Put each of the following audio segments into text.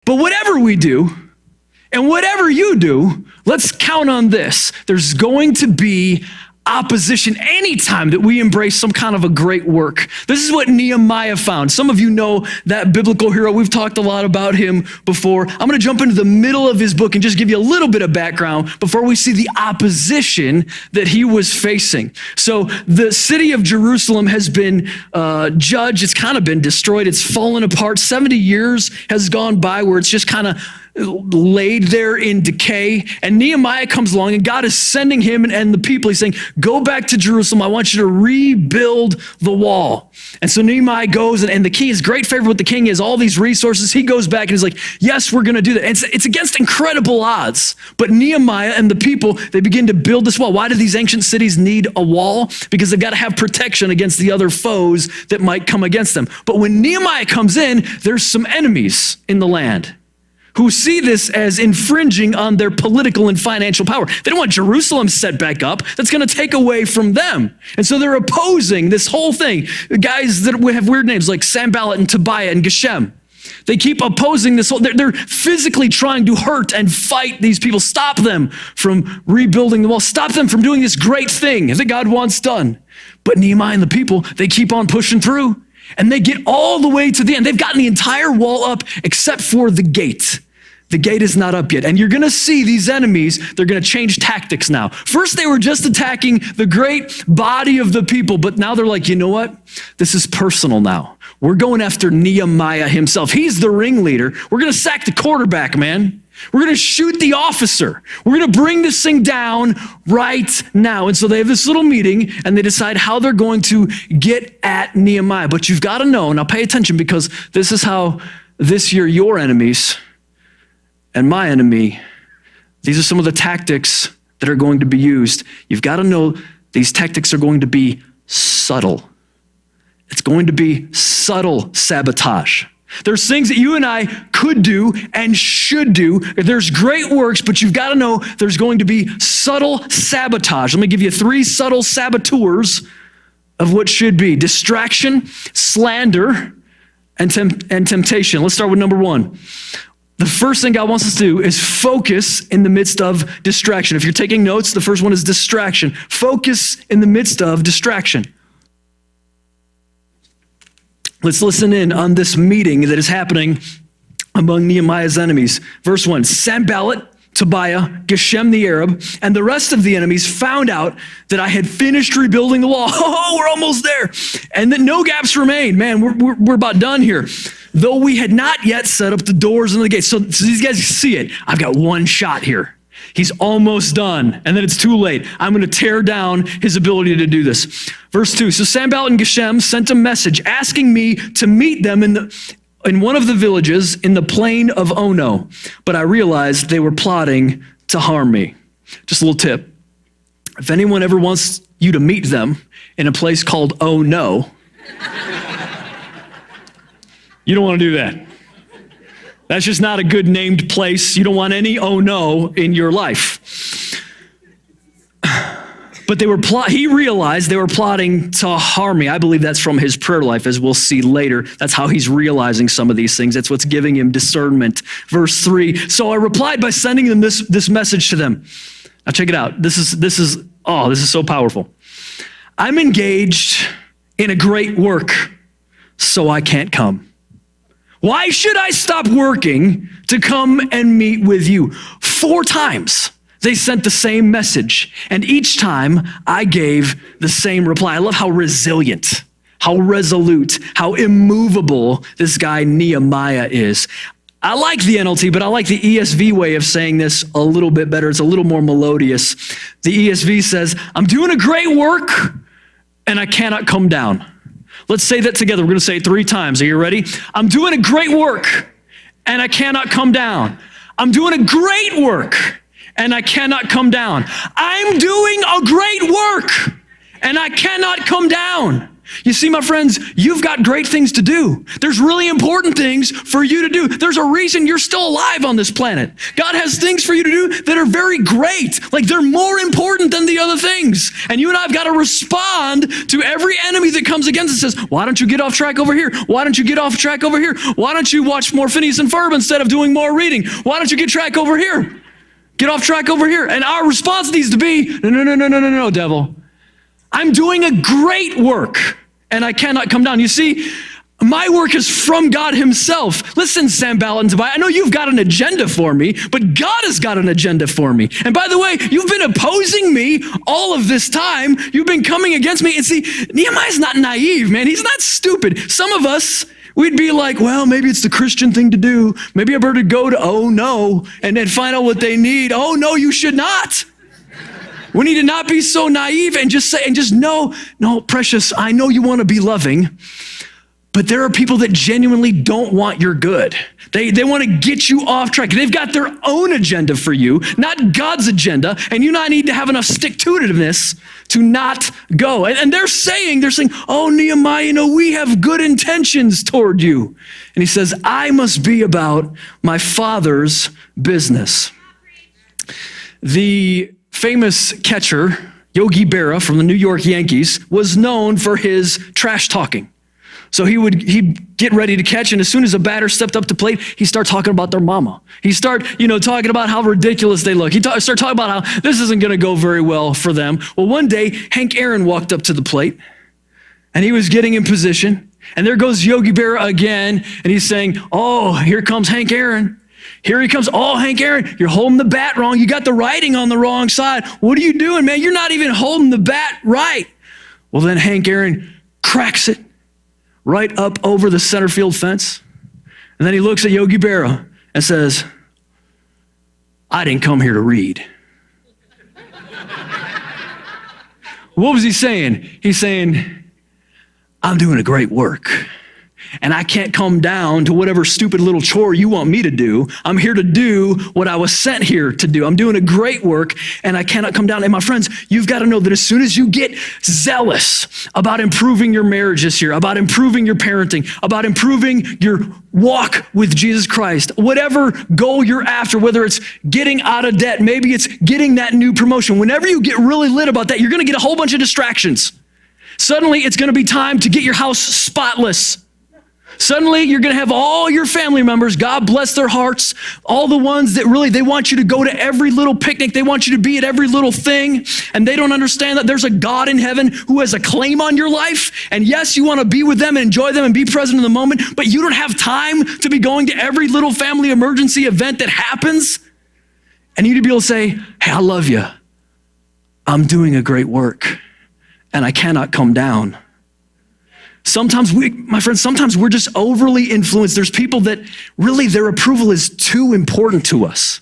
But whatever we do, and whatever you do, let's count on this. There's going to be opposition anytime that we embrace some kind of a great work. This is what Nehemiah found. Some of you know that biblical hero. We've talked a lot about him before. I'm going to jump into the middle of his book and just give you a little bit of background before we see the opposition that he was facing. So the city of Jerusalem has been judged. It's kind of been destroyed. It's fallen apart. 70 years has gone by where it's just kind of laid there in decay. And Nehemiah comes along and God is sending him and the people. He's saying, go back to Jerusalem. I want you to rebuild the wall. And so Nehemiah goes and the king is great favor with the king. He has all these resources. He goes back and he's like, yes, we're going to do that. It's against incredible odds. But Nehemiah and the people, they begin to build this wall. Why do these ancient cities need a wall? Because they've got to have protection against the other foes that might come against them. But when Nehemiah comes in, there's some enemies in the land who see this as infringing on their political and financial power. They don't want Jerusalem set back up. That's going to take away from them. And so they're opposing this whole thing. Guys that have weird names like Sanballat and Tobiah and Geshem. They keep opposing this whole, they're physically trying to hurt and fight these people. Stop them from rebuilding the wall. Stop them from doing this great thing that God wants done. But Nehemiah and the people, they keep on pushing through. And they get all the way to the end. They've gotten the entire wall up except for the gate. The gate is not up yet. And you're going to see these enemies, they're going to change tactics now. First, they were just attacking the great body of the people, but now they're like, you know what? This is personal now. We're going after Nehemiah himself. He's the ringleader. We're going to sack the quarterback, man. We're going to shoot the officer. We're going to bring this thing down right now. And so they have this little meeting and they decide how they're going to get at Nehemiah. But you've got to know, now pay attention because this is how this year your enemies and my enemy, these are some of the tactics that are going to be used. You've got to know these tactics are going to be subtle. It's going to be subtle sabotage. There's things that you and I could do and should do. There's great works, but you've got to know there's going to be subtle sabotage. Let me give you 3 subtle saboteurs of what should be: distraction, slander, and temptation. Let's start with number 1. The first thing God wants us to do is focus in the midst of distraction. If you're taking notes, the first one is distraction. Focus in the midst of distraction. Let's listen in on this meeting that is happening among Nehemiah's enemies. Verse 1, Sanballat, Tobiah, Geshem the Arab, and the rest of the enemies found out that I had finished rebuilding the wall. Oh, we're almost there. And that no gaps remain. Man, we're about done here. Though we had not yet set up the doors and the gates. So these guys see it. I've got one shot here. He's almost done, and then it's too late. I'm going to tear down his ability to do this. Verse 2, so Sanballat and Geshem sent a message asking me to meet them in one of the villages in the plain of Ono, but I realized they were plotting to harm me. Just a little tip. If anyone ever wants you to meet them in a place called Oh No, you don't want to do that. That's just not a good named place. You don't want any oh no in your life. But he realized they were plotting to harm me. I believe that's from his prayer life, as we'll see later. That's how he's realizing some of these things. That's what's giving him discernment. Verse 3, so I replied by sending them this message to them. Now check it out. This is so powerful. I'm engaged in a great work, so I can't come. Why should I stop working to come and meet with you? 4 times they sent the same message, and each time I gave the same reply. I love how resilient, how resolute, how immovable this guy Nehemiah is. I like the NLT, but I like the ESV way of saying this a little bit better. It's a little more melodious. The ESV says, I'm doing a great work, and I cannot come down. Let's say that together. We're going to say it 3 times. Are you ready? I'm doing a great work, and I cannot come down. I'm doing a great work, and I cannot come down. I'm doing a great work, and I cannot come down. You see, my friends, you've got great things to do. There's really important things for you to do. There's a reason you're still alive on this planet. God has things for you to do that are very great. Like they're more important than the other things. And you and I have got to respond to every enemy that comes against us and says, why don't you get off track over here? Why don't you get off track over here? Why don't you watch more Phineas and Ferb instead of doing more reading? Why don't you get track over here? Get off track over here. And our response needs to be, no, devil. I'm doing a great work and I cannot come down. You see, my work is from God himself. Listen, Sanballat and Tobiah, I know you've got an agenda for me, but God has got an agenda for me. And by the way, you've been opposing me all of this time. You've been coming against me. And see, Nehemiah's not naive, man. He's not stupid. Some of us, we'd be like, well, maybe it's the Christian thing to do. Maybe I better go to, oh no, and then find out what they need. Oh no, you should not. We need to not be so naive and just say, and just know, no, precious, I know you want to be loving, but there are people that genuinely don't want your good. They want to get you off track. They've got their own agenda for you, not God's agenda, and you and I need to have enough stick-to-itiveness to not go. And they're saying, oh, Nehemiah, we have good intentions toward you. And he says, I must be about my Father's business. The famous catcher, Yogi Berra from the New York Yankees, was known for his trash talking. So he'd get ready to catch, and as soon as a batter stepped up to plate, he'd start talking about their mama. He'd start, talking about how ridiculous they look. He'd start talking about how this isn't going to go very well for them. Well, one day, Hank Aaron walked up to the plate, and he was getting in position, and there goes Yogi Berra again, and he's saying, oh, here comes Hank Aaron. Here he comes. Oh, Hank Aaron, you're holding the bat wrong. You got the writing on the wrong side. What are you doing, man? You're not even holding the bat right. Well, then Hank Aaron cracks it right up over the center field fence. And then he looks at Yogi Berra and says, I didn't come here to read. What was he saying? He's saying, I'm doing a great work. And I can't come down to whatever stupid little chore you want me to do. I'm here to do what I was sent here to do. I'm doing a great work, and I cannot come down. And my friends, you've got to know that as soon as you get zealous about improving your marriage this year, about improving your parenting, about improving your walk with Jesus Christ, whatever goal you're after, whether it's getting out of debt, maybe it's getting that new promotion, whenever you get really lit about that, you're going to get a whole bunch of distractions. Suddenly, it's going to be time to get your house spotless. Suddenly, you're going to have all your family members, God bless their hearts, all the ones that really, they want you to go to every little picnic. They want you to be at every little thing. And they don't understand that there's a God in heaven who has a claim on your life. And yes, you want to be with them and enjoy them and be present in the moment, but you don't have time to be going to every little family emergency event that happens. And you need to be able to say, hey, I love you. I'm doing a great work and I cannot come down. Sometimes my friends, sometimes we're just overly influenced. There's people that really their approval is too important to us.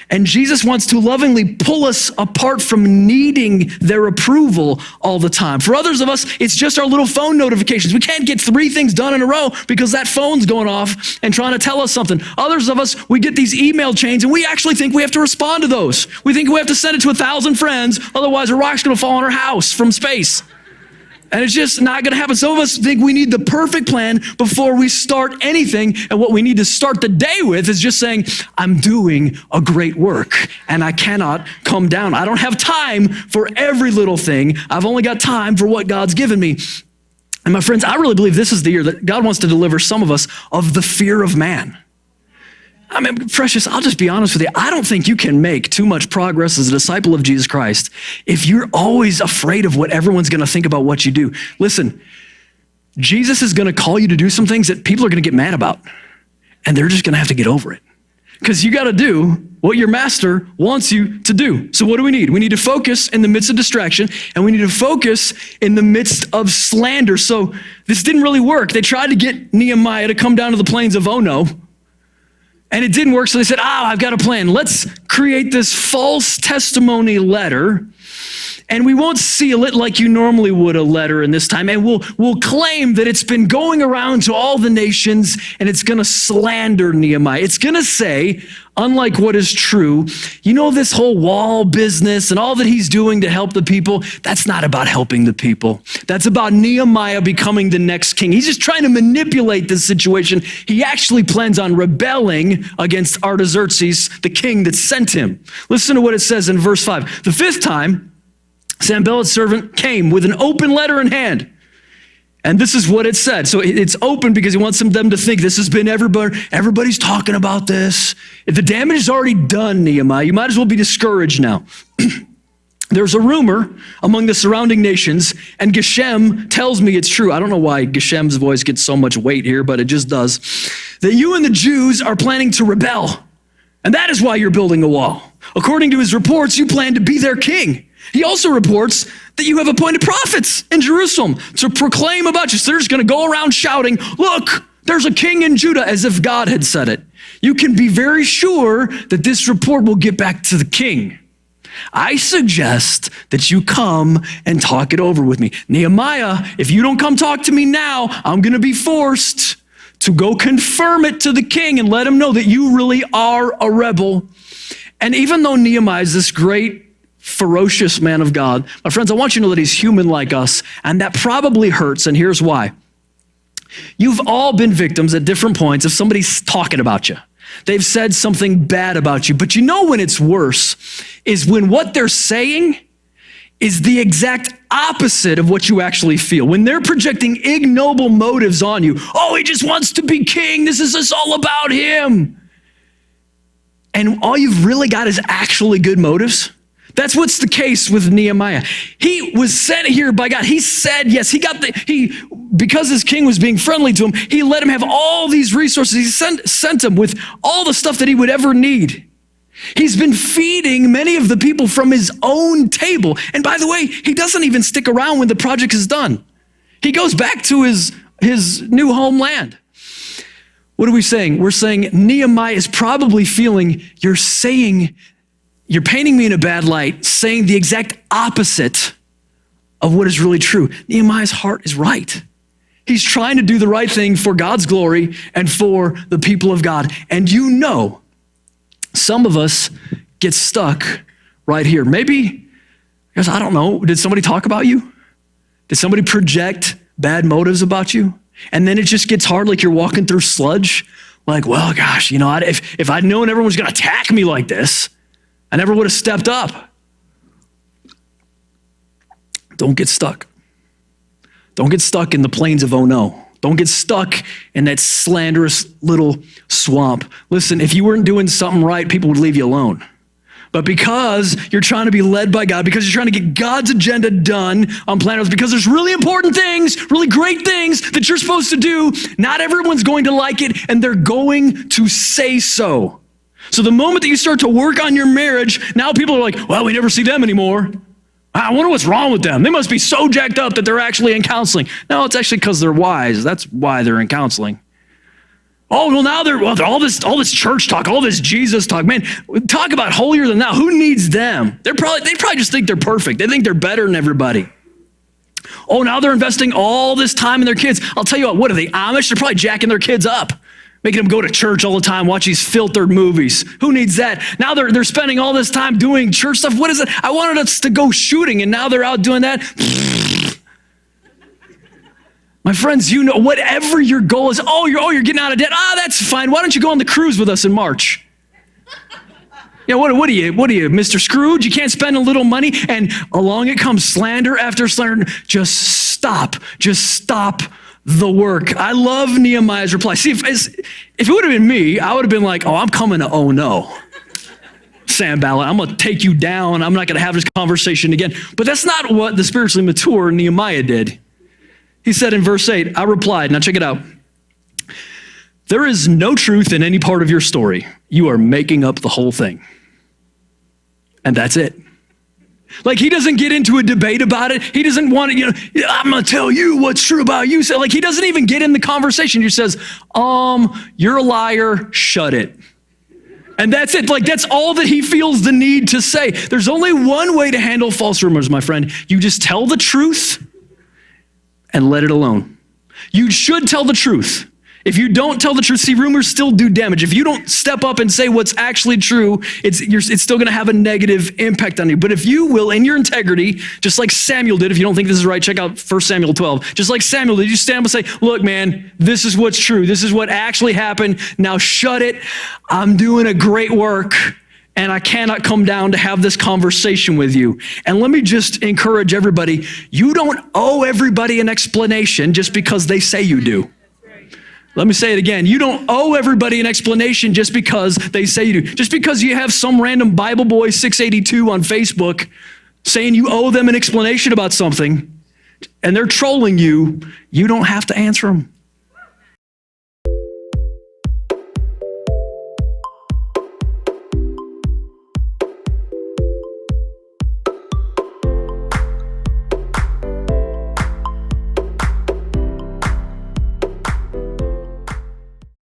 And Jesus wants to lovingly pull us apart from needing their approval all the time. For others of us, it's just our little phone notifications. We can't get 3 things done in a row because that phone's going off and trying to tell us something. Others of us, we get these email chains and we actually think we have to respond to those. We think we have to send it to 1,000 friends, otherwise a rock's going to fall on our house from space. And it's just not going to happen. Some of us think we need the perfect plan before we start anything. And what we need to start the day with is just saying, I'm doing a great work and I cannot come down. I don't have time for every little thing. I've only got time for what God's given me. And my friends, I really believe this is the year that God wants to deliver some of us of the fear of man. I mean, precious, I'll just be honest with you. I don't think you can make too much progress as a disciple of Jesus Christ if you're always afraid of what everyone's going to think about what you do. Listen, Jesus is going to call you to do some things that people are going to get mad about, and they're just going to have to get over it because you got to do what your master wants you to do. So what do we need? We need to focus in the midst of distraction, and we need to focus in the midst of slander. So this didn't really work. They tried to get Nehemiah to come down to the plains of Ono, and it didn't work, so they said, I've got a plan. Let's create this false testimony letter And we won't seal it like you normally would a letter in this time. And we'll claim that it's been going around to all the nations, and it's going to slander Nehemiah. It's going to say, unlike what is true, you know, this whole wall business and all that he's doing to help the people, that's not about helping the people. That's about Nehemiah becoming the next king. He's just trying to manipulate this situation. He actually plans on rebelling against Artaxerxes, the king that sent him. Listen to what it says in verse 5. The fifth time, Sanballat's servant came with an open letter in hand. And this is what it said. So it's open because he wants them to think this has been everybody's talking about this. If the damage is already done, Nehemiah, you might as well be discouraged now. There's a rumor among the surrounding nations, and Geshem tells me it's true. I don't know why Geshem's voice gets so much weight here, but it just does. That you and the Jews are planning to rebel. And that is why you're building a wall. According to his reports, you plan to be their king. He also reports that you have appointed prophets in Jerusalem to proclaim about you. So they're just going to go around shouting, look, there's a king in Judah, as if God had said it. You can be very sure that this report will get back to the king. I suggest that you come and talk it over with me. Nehemiah, if you don't come talk to me now, I'm going to be forced to go confirm it to the king and let him know that you really are a rebel. And even though Nehemiah is this great, ferocious man of God, my friends, I want you to know that he's human like us, and that probably hurts, and here's why. You've all been victims at different points of somebody's talking about you. They've said something bad about you, but you know when it's worse is when what they're saying is the exact opposite of what you actually feel. When they're projecting ignoble motives on you. Oh, he just wants to be king. This is all about him. And all you've really got is actually good motives. That's what's the case with Nehemiah. He was sent here by God. He said yes. Because his king was being friendly to him, he let him have all these resources. He sent him with all the stuff that he would ever need. He's been feeding many of the people from his own table. And by the way, he doesn't even stick around when the project is done. He goes back to his new homeland. What are we saying? We're saying Nehemiah is probably feeling, you're painting me in a bad light, saying the exact opposite of what is really true. Nehemiah's heart is right. He's trying to do the right thing for God's glory and for the people of God. And you know, some of us get stuck right here. Maybe, because I don't know, did somebody talk about you? Did somebody project bad motives about you? And then it just gets hard, like you're walking through sludge. Like, well, gosh, if I'd known everyone was going to attack me like this, I never would have stepped up. Don't get stuck. Don't get stuck in the plains of oh no. Don't get stuck in that slanderous little swamp. Listen, if you weren't doing something right, people would leave you alone. But because you're trying to be led by God, because you're trying to get God's agenda done on planet Earth, because there's really important things, really great things that you're supposed to do, not everyone's going to like it, and they're going to say so. So the moment that you start to work on your marriage, now people are like, well, we never see them anymore. I wonder what's wrong with them. They must be so jacked up that they're actually in counseling. No, it's actually because they're wise. That's why they're in counseling. Oh, well, now they're all this church talk, all this Jesus talk. Man, talk about holier than thou. Who needs them? They probably just think they're perfect. They think they're better than everybody. Oh, now they're investing all this time in their kids. I'll tell you what are they, Amish? They're probably jacking their kids up, making them go to church all the time, watch these filtered movies. Who needs that? Now they're spending all this time doing church stuff. What is it? I wanted us to go shooting, and now they're out doing that. My friends, you know, whatever your goal is, you're getting out of debt. That's fine. Why don't you go on the cruise with us in March? Yeah, what are you, Mr. Scrooge? You can't spend a little money, and along it comes slander after slander. Just stop the work. I love Nehemiah's reply. See, if it would have been me, I would have been like, I'm coming to oh no. Sanballat, I'm going to take you down. I'm not going to have this conversation again. But that's not what the spiritually mature Nehemiah did. He said in verse 8, I replied, now check it out. There is no truth in any part of your story. You are making up the whole thing. And that's it. Like, he doesn't get into a debate about it. He doesn't want to, I'm going to tell you what's true about you. So, like, he doesn't even get in the conversation. He says, you're a liar, shut it. And that's it. Like, that's all that he feels the need to say. There's only one way to handle false rumors, my friend. You just tell the truth and let it alone. You should tell the truth. If you don't tell the truth, see, rumors still do damage. If you don't step up and say what's actually true, it's still going to have a negative impact on you. But if you will, in your integrity, just like Samuel did, if you don't think this is right, check out 1 Samuel 12. Just like Samuel did, you stand up and say, look, man, this is what's true. This is what actually happened. Now shut it. I'm doing a great work, and I cannot come down to have this conversation with you. And let me just encourage everybody, you don't owe everybody an explanation just because they say you do. Let me say it again. You don't owe everybody an explanation just because they say you do. Just because you have some random Bible boy 682 on Facebook saying you owe them an explanation about something and they're trolling you, you don't have to answer them.